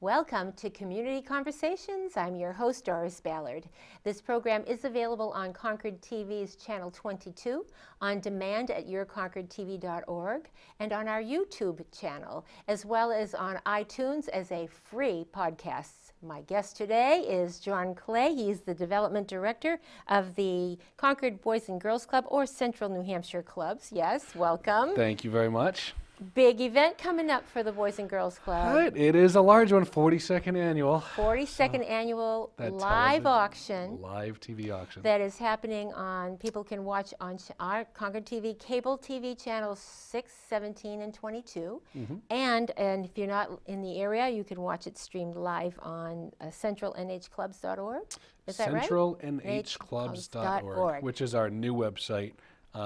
Welcome to Community Conversations. I'm your host, Doris Ballard. This program is available on Concord TV's Channel 22, on demand at yourconcordtv.org, and on our YouTube channel, as well as on iTunes as a free podcast. My guest today is John Clay. He's the Development Director of the Concord Boys and Girls Club, or Central New Hampshire Clubs. Yes, welcome. Thank you very much. Big event coming up for the Boys and Girls Club. Right, it is a large one, 42nd annual. 42nd annual live auction. Live TV auction. That is happening on, people can watch on our Concord TV, cable TV channels 6, 17, and 22. And if you're not in the area, you can watch it streamed live on centralnhclubs.org. Is that right? Centralnhclubs.org, which is our new website.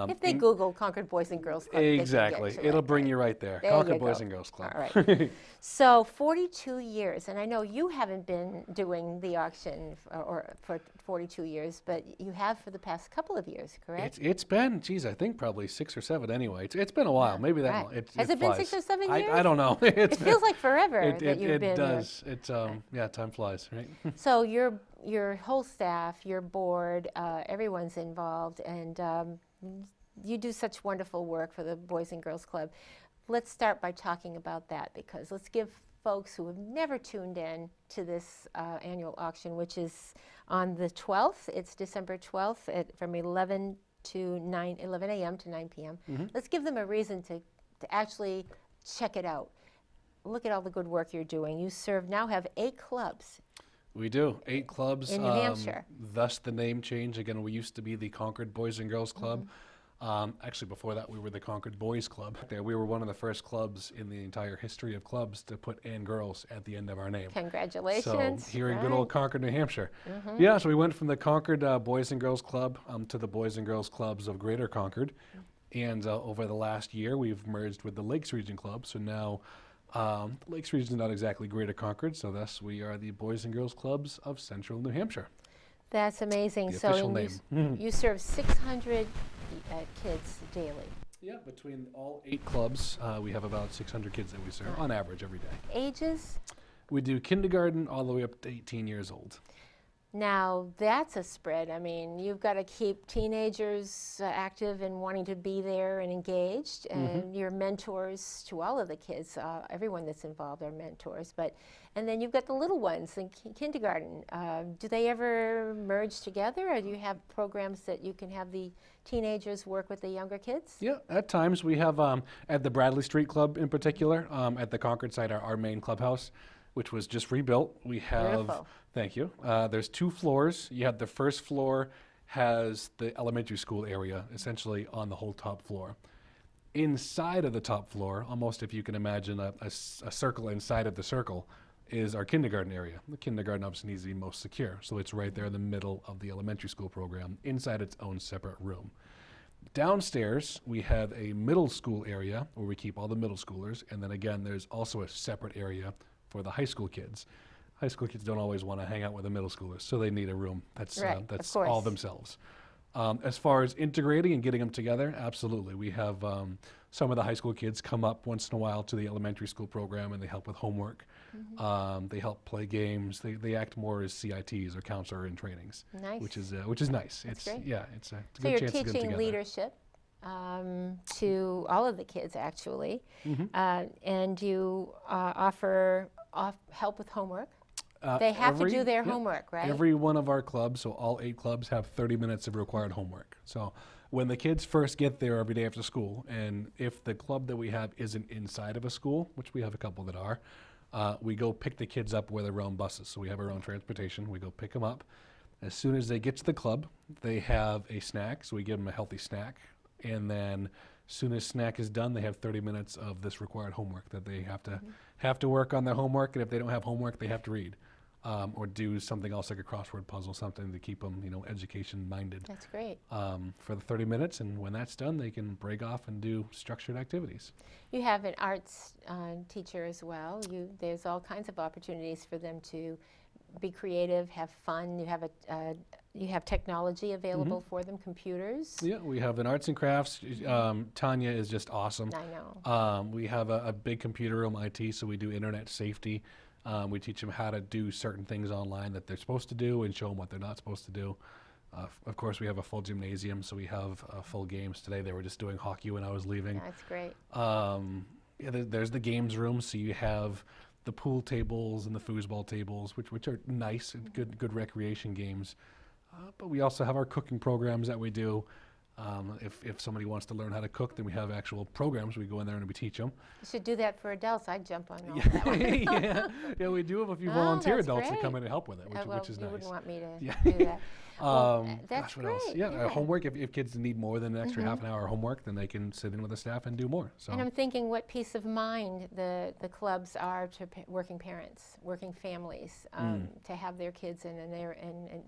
If they Google Concord Boys and Girls Club, exactly, it'll bring you right there. Concord Boys and Girls Club. All right. So 42 years, and I know you haven't been doing the auction for 42 years, but you have for the past couple of years, correct? It's been, geez, I think probably 6 or 7 anyway. It's been a while, maybe that long. Has it been 6 or 7 years? I don't know. It feels like forever that you've been It does. It's yeah, time flies, right? So your whole staff, your board, everyone's involved, and you do such wonderful work for the Boys and Girls Club. Let's start by talking about that, because let's give folks who have never tuned in to this annual auction, which is on the 12th. It's December 12th from 11 a.m. to 9 p.m. Let's give them a reason to actually check it out. Look at all the good work you're doing. You now have 8 clubs. We do, 8 clubs. In New Hampshire. Thus the name change. Again, we used to be the Concord Boys and Girls Club. Actually, before that, we were the Concord Boys Club. We were one of the first clubs in the entire history of clubs to put "and girls" at the end of our name. Congratulations. So here in good old Concord, New Hampshire. Yeah, so we went from the Concord Boys and Girls Club to the Boys and Girls Clubs of Greater Concord. And over the last year, we've merged with the Lakes Region Club. So now the Lakes Region is not exactly Greater Concord, so thus we are the Boys and Girls Clubs of Central New Hampshire. That's amazing. The official name. You serve 600 kids daily. Yeah, between all 8 clubs, we have about 600 kids that we serve on average every day. Ages? We do kindergarten all the way up to 18 years old. Now, that's a spread. I mean, you've got to keep teenagers active and wanting to be there and engaged, and you're mentors to all of the kids. Everyone that's involved are mentors. And then you've got the little ones in kindergarten. Do they ever merge together, or do you have programs that you can have the teenagers work with the younger kids? Yeah, at times we have, at the Bradley Street Club in particular, at the Concord site, our main clubhouse, which was just rebuilt. We have, beautiful. Thank you. There's 2 floors. You have the first floor has the elementary school area, essentially on the whole top floor. Inside of the top floor, almost if you can imagine a circle inside of the circle, is our kindergarten area. The kindergarten obviously needs to be most secure, so it's right there in the middle of the elementary school program, inside its own separate room. Downstairs, we have a middle school area where we keep all the middle schoolers, and then again, there's also a separate area for the high school kids. High school kids don't always want to hang out with the middle schoolers, so they need a room that's all themselves. As far as integrating and getting them together, absolutely. We have some of the high school kids come up once in a while to the elementary school program, and they help with homework. They help play games. They act more as CITs, or counselor in trainings. Nice. Which is nice. That's great. Yeah, it's a So good you're chance to get them teaching together. leadership to all of the kids, actually, and you offer help with homework. They have to do their homework, right? Every one of our clubs, so all 8 clubs, have 30 minutes of required homework. So when the kids first get there every day after school, and if the club that we have isn't inside of a school, which we have a couple that are, we go pick the kids up with our own buses. So we have our own transportation. We go pick them up. As soon as they get to the club, they have a snack, so we give them a healthy snack. And then as soon as snack is done, they have 30 minutes of this required homework that they have to work on their homework, and if they don't have homework, they have to read. Or do something else like a crossword puzzle, something to keep them, education-minded. That's great. For the 30 minutes, and when that's done, they can break off and do structured activities. You have an arts teacher as well. There's all kinds of opportunities for them to be creative, have fun. You have technology available for them, computers. Yeah, we have an arts and crafts. Tanya is just awesome. I know. We have a big computer room, IT, so we do internet safety. We teach them how to do certain things online that they're supposed to do and show them what they're not supposed to do. Of course, we have a full gymnasium, so we have full games. Today they were just doing hockey when I was leaving. That's great. Yeah, there's the games room, so you have the pool tables and the foosball tables, which are nice and good recreation games. But we also have our cooking programs that we do. If somebody wants to learn how to cook, then we have actual programs. We go in there and we teach them. You should do that for adults. I'd jump on all that one. Yeah, we do have a few Oh, volunteer that's adults that great. come in and help with it, which, Well, which is you nice. wouldn't want me to Yeah. do that. Well, that's Gosh, what else? great, Yeah, yeah. homework. If kids need more than an extra half an hour of homework, then they can sit in with the staff and do more. So. And I'm thinking what peace of mind the clubs are to working parents, working families, to have their kids in an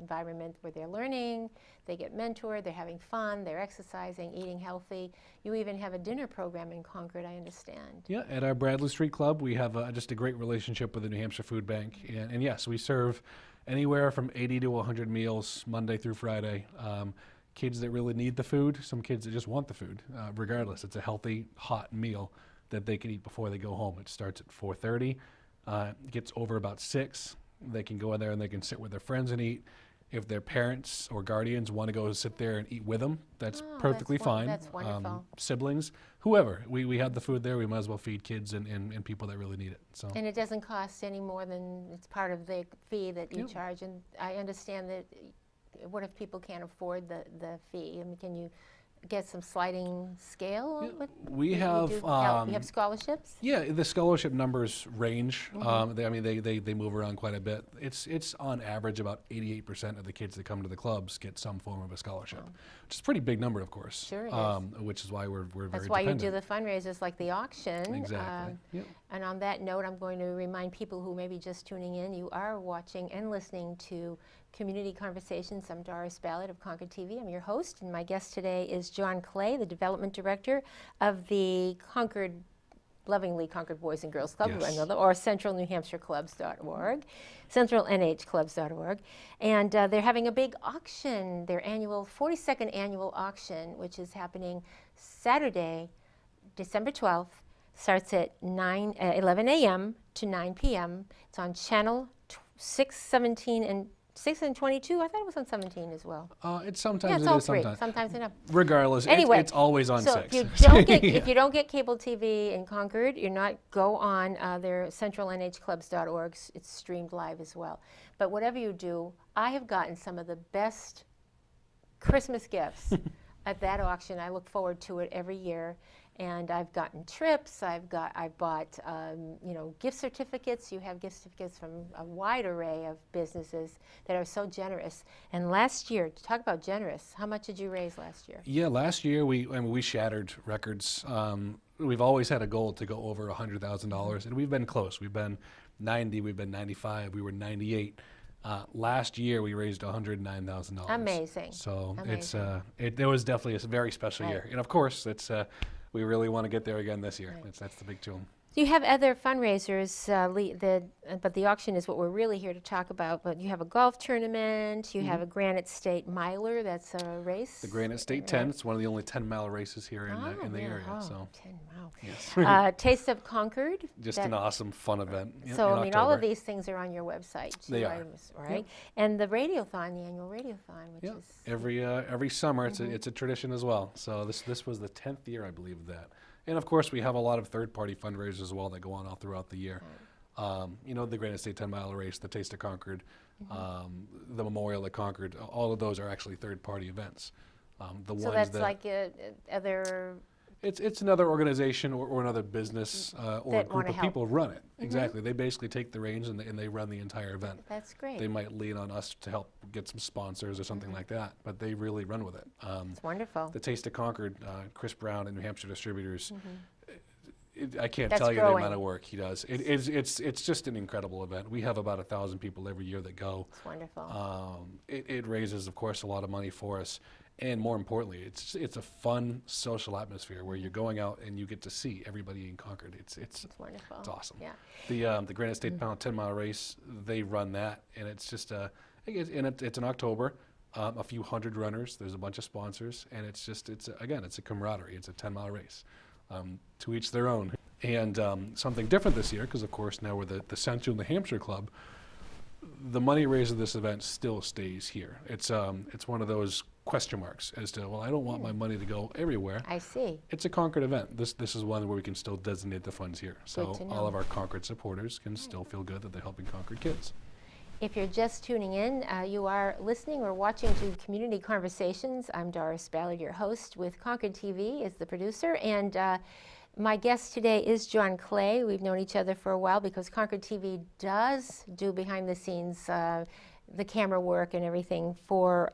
environment where they're learning, they get mentored, they're having fun, they're exercising, eating healthy. You even have a dinner program in Concord, I understand. Yeah, at our Bradley Street Club, we have just a great relationship with the New Hampshire Food Bank. And yes, we serve anywhere from 80 to 100 meals Monday through Friday. Kids that really need the food, some kids that just want the food. Regardless, it's a healthy, hot meal that they can eat before they go home. It starts at 4:30, gets over about 6. They can go in there and they can sit with their friends and eat. If their parents or guardians want to go sit there and eat with them, that's perfectly fine. That's wonderful. Siblings, whoever. We have the food there. We might as well feed kids and people that really need it. So. And it doesn't cost any more than it's part of the fee that you Yep. charge. And I understand that. What if people can't afford the fee? I mean, can you get some sliding scale? Yeah, with- we you have, do help? You have scholarships? Yeah, the scholarship numbers range. They move around quite a bit. It's on average about 88% of the kids that come to the clubs get some form of a scholarship, which is a pretty big number, of course. Sure it is. Which is why we're very That's why you do dependent. the fundraisers like the auction. Exactly. Yep. And on that note, I'm going to remind people who may be just tuning in, you are watching and listening to Community Conversations. I'm Doris Ballard of Concord TV. I'm your host, and my guest today is John Clay, the Development Director of the lovingly Concord Boys and Girls Club, Yes. or centralnewhampshireclubs.org, centralnhclubs.org. And they're having a big auction, their 42nd annual auction, which is happening Saturday, December 12th. Starts at 11 a.m. to 9 p.m. It's on channel 6, 17, and 6 and 22. I thought it was on 17 as well. It's Yeah, sometimes it's all it is three. sometimes. Sometimes enough. Regardless, Anyway, it's always on So 6. if you don't get cable TV in Concord, go on their centralnhclubs.org. It's streamed live as well. But whatever you do, I have gotten some of the best Christmas gifts at that auction. I look forward to it every year. And I've gotten trips. I've bought gift certificates. You have gift certificates from a wide array of businesses that are so generous. And last year, talk about generous. How much did you raise last year? Yeah, last year we shattered records. We've always had a goal to go over $100,000, and we've been close. We've been 90, we've been 95, we were 98. Last year we raised $109,000. Amazing. So Amazing. it was definitely a very special Right. year, and of course we really want to get there again this year. Right. That's the big tune. You have other fundraisers, but the auction is what we're really here to talk about. But you have a golf tournament, you have a Granite State Miler, that's a race. The Granite State 10. It's one of the only 10-mile races here in the yeah. area. Oh, So 10, wow. yes, Taste of Concord. just that- an awesome fun event. So, in I mean, all of October. these things are on your website. too, They are. items, right? And the Radiothon, the annual Radiothon, which Yeah, is every summer it's a tradition as well. So this was the 10th year, I believe, of that. And of course, we have a lot of third-party fundraisers as well that go on all throughout the year. The Granite State 10-mile race, the Taste of Concord, the Memorial at Concord. All of those are actually third-party events. The so ones that's that like other. it's another organization or another business or a That group wanna of help. people run it. Exactly. They basically take the reins and they run the entire event. That's great. They might lean on us to help get some sponsors or something like that, but they really run with it. It's wonderful. The Taste of Concord, Chris Brown and New Hampshire Distributors. I can't That's tell you growing. the amount of work he does. It's just an incredible event. We have about 1,000 people every year that go. It's wonderful. It raises, of course, a lot of money for us, and more importantly, it's a fun social atmosphere where you're going out and you get to see everybody in Concord. It's It's wonderful. it's awesome. Yeah. The Granite State 10-mile race, they run that, and it's just it's in October. A few hundred runners. There's a bunch of sponsors, and it's a camaraderie. It's a 10-mile race. To each their own. And something different this year, because of course now we're the Central New Hampshire Club, the money raised at this event still stays here. It's one of those question marks as to, well, I don't want my money to go everywhere. I see. It's a Concord event. This is one where we can still designate the funds here. So to all know. of our Concord supporters can still feel good that they're helping Concord kids. If you're just tuning in, you are listening or watching to Community Conversations. I'm Doris Ballard, your host, with Concord TV as the producer. And my guest today is John Clay. We've known each other for a while because Concord TV does do behind the scenes, the camera work and everything for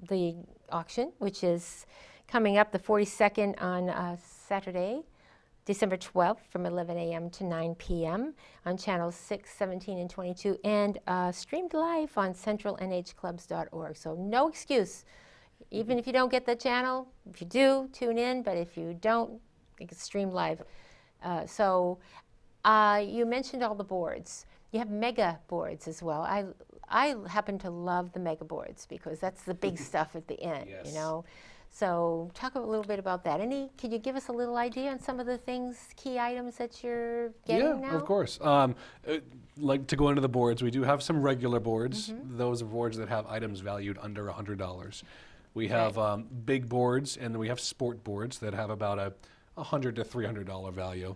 the auction, which is coming up the 42nd on Saturday, December 12th from 11 a.m. to 9 p.m. on channels 6, 17, and 22, and streamed live on centralnhclubs.org. So no excuse. Even if you don't get the channel, if you do, tune in, but if you don't, it's streamed live. You mentioned all the boards. You have mega boards as well. I happen to love the mega boards because that's the big stuff at the end, Yes. you know. So talk a little bit about that. Can you give us a little idea on some of the things, key items that you're getting now? Yeah, of course. Like to go into the boards, we do have some regular boards. Those are boards that have items valued under $100. We have big boards, and then we have sport boards that have about a $100 to $300 value.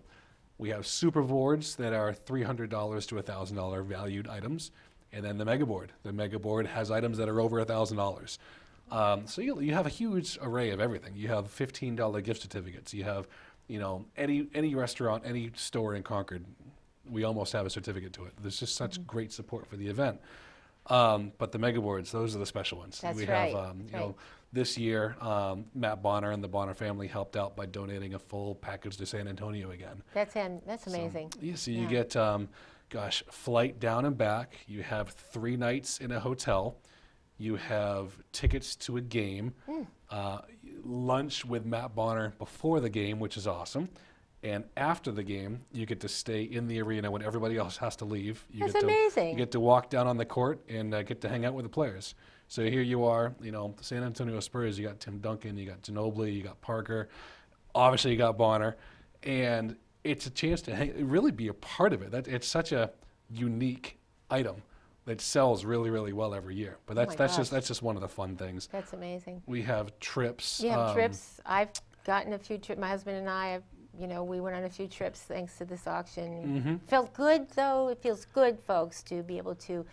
We have super boards that are $300 to $1,000 valued items, and then the mega board. The mega board has items that are over $1,000. So you have a huge array of everything. You have $15 gift certificates. You have, any restaurant, any store in Concord, we almost have a certificate to it. There's just such great support for the event. But the mega boards, those are the special ones. That's we right. have, this year, Matt Bonner and the Bonner family helped out by donating a full package to San Antonio again. That's amazing. So you get, flight down and back. You have 3 nights in a hotel. You have tickets to a game, lunch with Matt Bonner before the game, which is awesome. And after the game, you get to stay in the arena when everybody else has to leave. That's amazing. You get to walk down on the court and get to hang out with the players. So here you are, the San Antonio Spurs. You got Tim Duncan, you got Ginobili, you got Parker. Obviously, you got Bonner. And it's a chance to really be a part of it. It's such a unique item that sells really, really well every year. But that's just one of the fun things. That's amazing. We have trips. You have trips. I've gotten a few trips. My husband and I, we went on a few trips thanks to this auction. Felt good, though. It feels good, folks, to be able to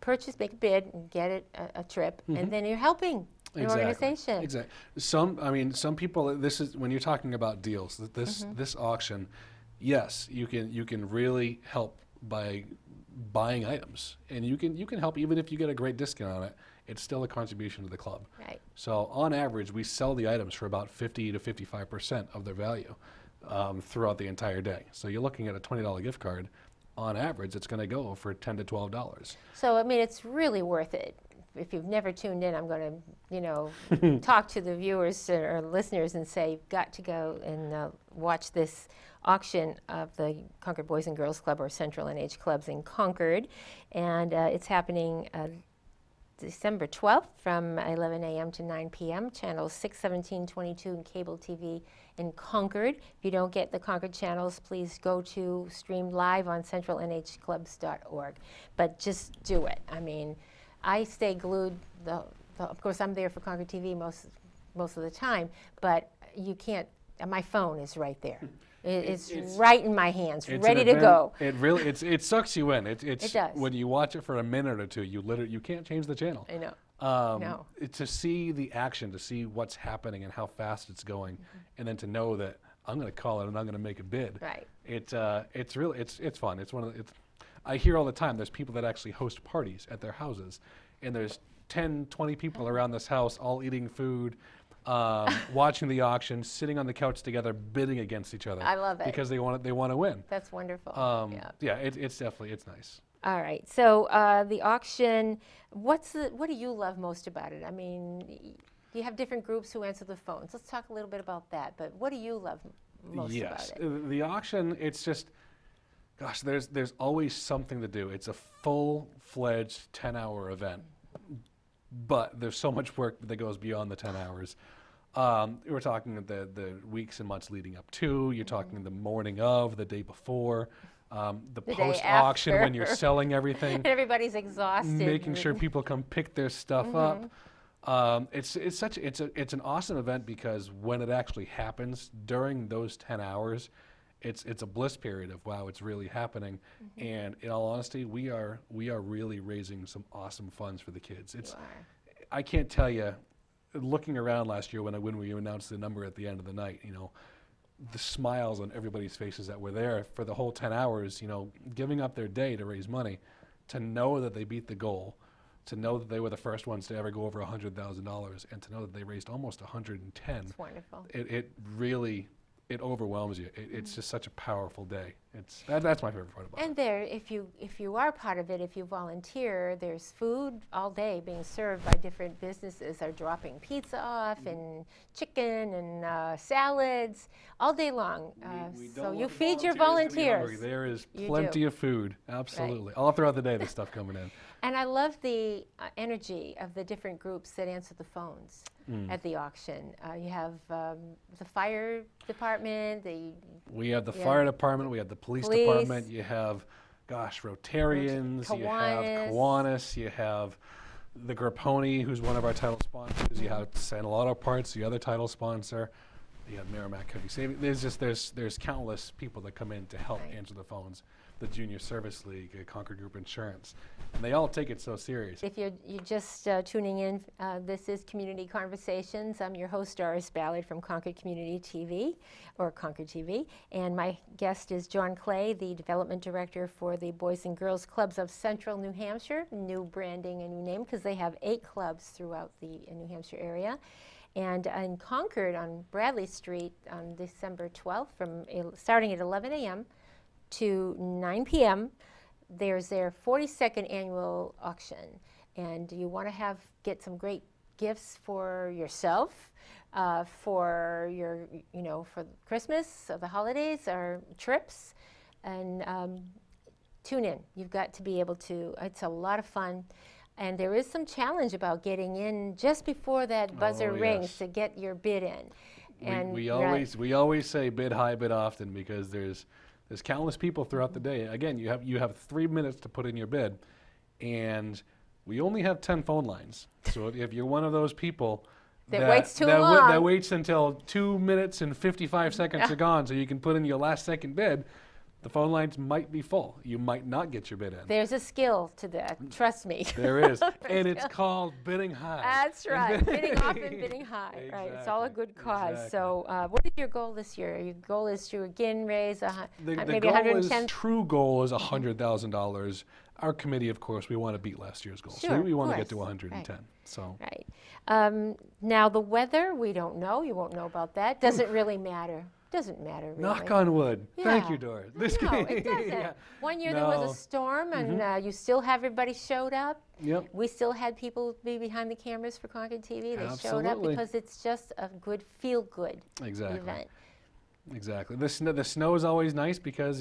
purchase, make a bid, and get it a trip, and then you're helping an organization. Exactly. Some people. This is when you're talking about deals. This auction, yes, you can really help by buying items, and you can help even if you get a great discount on it. It's still a contribution to the club. Right. So on average, we sell the items for about 50 to 55% of their value throughout the entire day. So you're looking at a $20 gift card. On average, it's going to go for $10 to $12. So it's really worth it. If you've never tuned in, I'm going to, talk to the viewers or listeners and say, you've got to go and watch this auction of the Concord Boys and Girls Club, or Central NH Clubs in Concord. And it's happening December 12th from 11 a.m. to 9 p.m., channels 6, 17, 22, and cable TV in Concord. If you don't get the Concord channels, please go to stream live on centralnhclubs.org. But just do it. I stay glued. Of course, I'm there for Concord TV most of the time, but you can't. My phone is right there. It's right in my hands, ready to go. It really it sucks you in. It does. When you watch it for a minute or two, you can't change the channel. I know. No. To see the action, to see what's happening and how fast it's going, and then to know that I'm going to call it and I'm going to make a bid. Right. It's fun. It's I hear all the time. There's people that actually host parties at their houses, and there's 10, 20 people around this house all eating food. Watching the auction, sitting on the couch together, bidding against each other. I love it. Because they want to win. That's wonderful. It's nice. All right. So the auction, what do you love most about it? You have different groups who answer the phones. Let's talk a little bit about that. But what do you love most about it? The auction, it's just, gosh, there's always something to do. It's a full-fledged 10-hour event. But there's so much work that goes beyond the 10 hours. We're talking the weeks and months leading up to. You're talking the morning of, the day before, the day post auction when you're after. selling everything, And everybody's exhausted. making sure people come pick their stuff up. It's an awesome event because when it actually happens during those 10 hours, it's a bliss period of wow, it's really happening. And in all honesty, we are really raising some awesome funds for the kids. You are. I can't tell you, looking around last year when we announced the number at the end of the night, the smiles on everybody's faces that were there for the whole 10 hours, giving up their day to raise money, to know that they beat the goal, to know that they were the first ones to ever go over $100,000, and to know that they raised almost 110. It's wonderful. It really overwhelms you. It's just such a powerful day. That's my favorite part about it. And there, if you are part of it, if you volunteer, there's food all day being served by different businesses. Are dropping pizza off and chicken and salads all day long. We So don't you want feed your volunteers to be hungry. volunteers. There is You plenty do. of food, absolutely. All throughout the day, there's stuff coming in. And I love the energy of the different groups that answer the phones at the auction. You have the fire department, We have the Yeah. fire department, we have the police department, you have, Rotarians, you have Kiwanis, you have the Grapponi, who's one of our title sponsors, you have Santa Auto Parts, the other title sponsor, you have Merrimack Heavy Saving. There's countless people that come in to help Right. answer the phones. The Junior Service League, Concord Group Insurance, and they all take it so serious. If you're just tuning in, this is Community Conversations. I'm your host, Doris Ballard from Concord Community TV, or Concord TV, and my guest is John Clay, the Development Director for the Boys and Girls Clubs of Central New Hampshire. New branding and new name because they have 8 clubs throughout the New Hampshire area. And in Concord on Bradley Street on December 12th, starting at 11 a.m. to 9 p.m., there's their 42nd annual auction, and you want to get some great gifts for yourself, for your, for Christmas or the holidays or trips, and tune in. You've got to be able to. It's a lot of fun, and there is some challenge about getting in just before that buzzer rings yes. to get your bid in. And we always say bid high, bid often, because there's countless people throughout the day. Again, you have 3 minutes to put in your bid, and we only have 10 phone lines. So if you're one of those people that waits too long, that waits until 2 minutes and 55 seconds are gone, so you can put in your last second bid, the phone lines might be full. You might not get your bid in. there's a skill to that. Trust me. There is, and it's called bidding high. That's right. Bidding off and bidding high. Right. It's all a Exactly, good cause. exactly. So, what is your goal this year? Your goal is to again raise The maybe goal 110. true goal is $100,000. Our committee, of course, we want to beat last year's goal. Sure, So we of want to get to course. 110. So Right. Now the weather, we don't know. You won't know about that. Doesn't really matter. Doesn't matter really. knock on wood. Thank Yeah. you, Doris. No, it doesn't. Yeah. One year there was No. a storm, and you still have everybody showed up. Yep. We still had people be behind the cameras for Concord TV. They showed up Absolutely. because it's just a good, feel-good Exactly. event. Exactly. The snow is always nice because,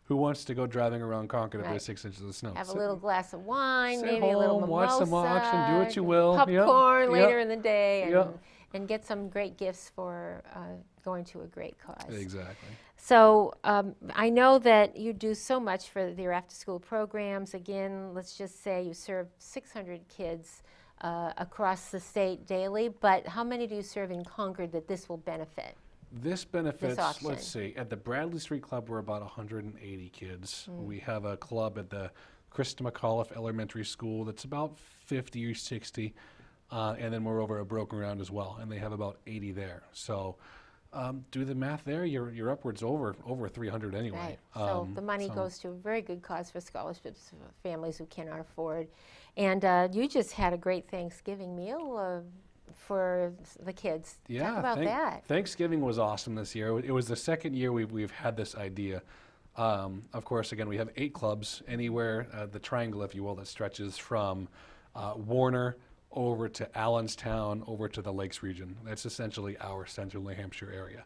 who wants to go driving around Concord if Right. there's 6 inches of snow? Have a Sit- little glass of wine, sit maybe a little home, mimosa. watch some auction, do what you will. Yep, Popcorn yep, later in the day, and, yep. and get some great gifts for going to a great cause. Exactly. So I know that you do so much for your after-school programs. Again, let's just say you serve 600 kids across the state daily, but how many do you serve in Concord that this will benefit? This benefits, auction. let's see, at the Bradley Street Club, we're about 180 kids. Mm. We have a club at the Krista McAuliffe Elementary School that's about 50 or 60. And then we're over at Broken Ground as well, and they have about 80 there. So do the math there, you're upwards over 300 anyway. Right. So the money goes to a very good cause for scholarships for families who cannot afford. And you just had a great Thanksgiving meal for the kids. Yeah, Talk about that. Thanksgiving was awesome this year. It was the second year we've had this idea. Of course, again, we have 8 clubs anywhere, the triangle, if you will, that stretches from Warner over to Allenstown, over to the Lakes region. That's essentially our central New Hampshire area.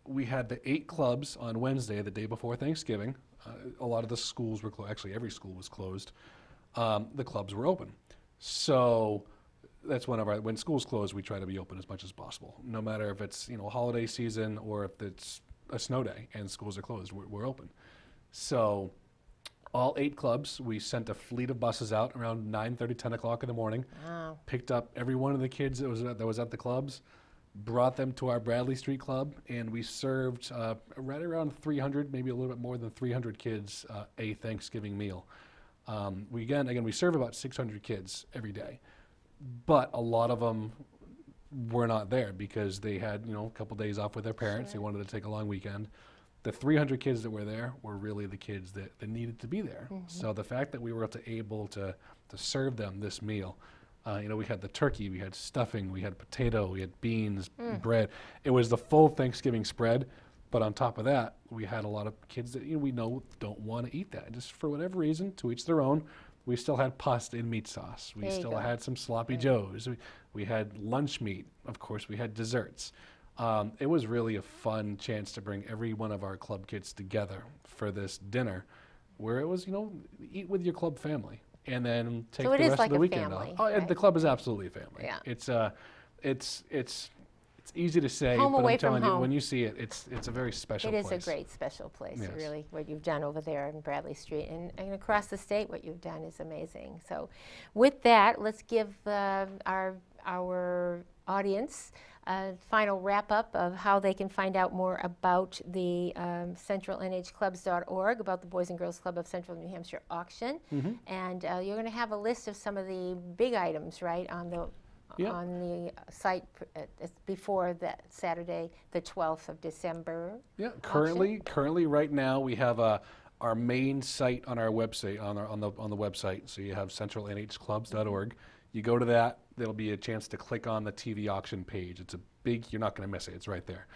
We had the 8 clubs on Wednesday, the day before Thanksgiving. A lot of the schools were closed. Actually, every school was closed. The clubs were open. So that's one of our, when schools close, we try to be open as much as possible. No matter if it's, holiday season or if it's a snow day and schools are closed, we're open. So all 8 clubs, we sent a fleet of buses out around 9:30, 10 o'clock in the morning, Wow. picked up every one of the kids that was at the clubs, brought them to our Bradley Street Club, and we served right around 300, maybe a little bit more than 300 kids a Thanksgiving meal. We serve about 600 kids every day, but a lot of them were not there because they had, a couple days off with their parents. They wanted to take a long weekend. The 300 kids that were there were really the kids that needed to be there. So the fact that we were able to serve them this meal, we had the turkey, we had stuffing, we had potato, we had beans, bread. It was the full Thanksgiving spread. But on top of that, we had a lot of kids that we know don't want to eat that. Just for whatever reason, to each their own. We still had pasta and meat sauce. We still had some sloppy joes. We had lunch meat. Of course, we had desserts. It was really a fun chance to bring every one of our club kids together for this dinner, where it was, eat with your club family, and then take So the it is rest like of the a weekend family, off. Oh, right? the club is absolutely a family. Yeah. It's easy to say, Home but away I'm telling from you, home. when you see it, it's a very special It place. is a great special place, Yes. really, what you've done over there in Bradley Street. And across the state, what you've done is amazing. So with that, let's give our audience a final wrap-up of how they can find out more about the centralnhclubs.org, about the Boys and Girls Club of Central New Hampshire auction. And you're going to have a list of some of the big items, right, on the Yeah. on the site before that Saturday, the 12th of December. Yeah, currently right now we have our main site on our website on the website. So you have centralnhclubs.org. You go to that, there'll be a chance to click on the TV auction page. It's a big, you're not going to miss it. It's right there.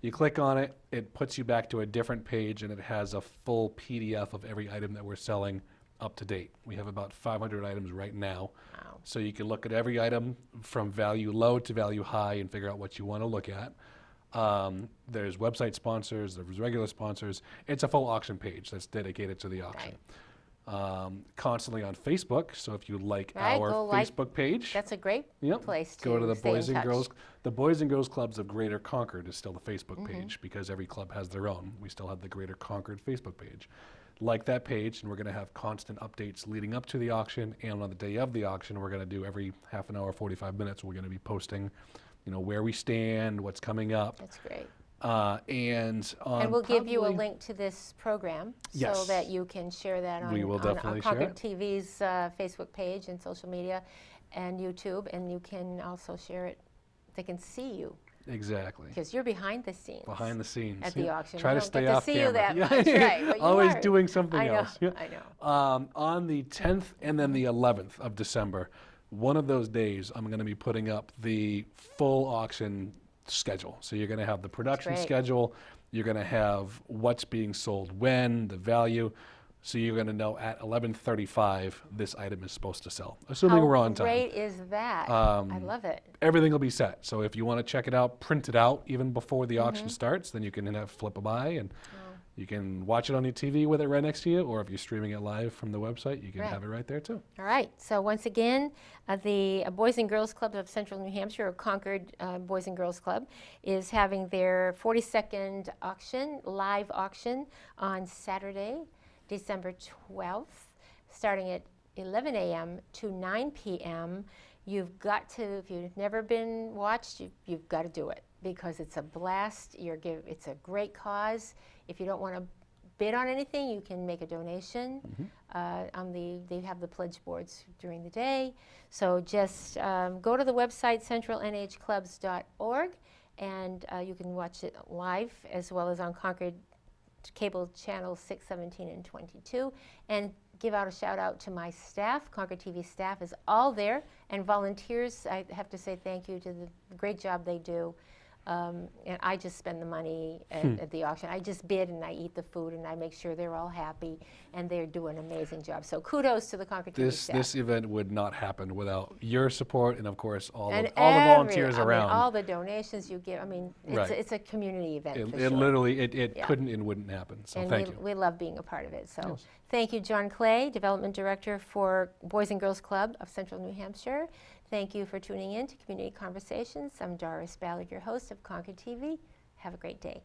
You click on it, it puts you back to a different page, and it has a full PDF of every item that we're selling up to date. We have about 500 items right now. Wow. So you can look at every item from value low to value high and figure out what you want to look at. There's website sponsors, there's regular sponsors. It's a full auction page that's dedicated to the auction. Constantly on Facebook, so if you like our Facebook page, That's a great place to go to the stay in Boys and touch. Girls. The Boys and Girls Clubs of Greater Concord is still the Facebook page because every club has their own. We still have the Greater Concord Facebook page. Like that page, and we're going to have constant updates leading up to the auction, and on the day of the auction, we're going to do every half an hour, 45 minutes. We're going to be posting, where we stand, what's coming up. That's great. And we'll give you a link to this program so Yes. that you can share that on, We will definitely share Concord it. TV's Facebook page and social media and YouTube, and you can also share it. They can see you Exactly. because you're behind the scenes. Behind the scenes. At the auction. Try We to don't stay get to off see camera. you that Yeah. much, right, but you Always are. doing something I know, else. Yeah. I know. On the 10th and then the 11th of December, one of those days, I'm going to be putting up the full auction schedule. So you're going to have the production great. schedule. You're going to have what's being sold when, the value. So you're going to know at 11:35 this item is supposed to sell, assuming we're on How time. great is that? I love it. Everything will be set. So if you want to check it out, print it out even before the auction starts, then you can flip a by and you can watch it on your TV with it right next to you, or if you're streaming it live from the website, you can Right. have it right there too. All right. So once again, the Boys and Girls Club of Central New Hampshire, or Concord Boys and Girls Club, is having their 42nd auction, live auction, on Saturday, December 12th, starting at 11 a.m. to 9 p.m. You've got to, if you've never been watched, you've got to do it because it's a blast. It's a great cause. If you don't want to bid on anything, you can make a donation. They have the pledge boards during the day. So just go to the website centralnhclubs.org, and you can watch it live as well as on Concord cable channels 6, 17, and 22. And give out a shout out to my staff. Concord TV staff is all there, and volunteers. I have to say thank you to the great job they do. And I just spend the money at the auction. I just bid and I eat the food and I make sure they're all happy, and they're doing an amazing job. So kudos to the Concord TV staff. This event would not happen without your support and of course all And the volunteers I mean, around. all the donations you give. I mean, Right. it's a community event for It sure. literally Yeah. couldn't and wouldn't happen. So And thank you. we love being a part of it. So Yes. thank you, John Clay, Development Director for Boys and Girls Club of Central New Hampshire. Thank you for tuning in to Community Conversations. I'm Doris Ballard, your host of Concord TV. Have a great day.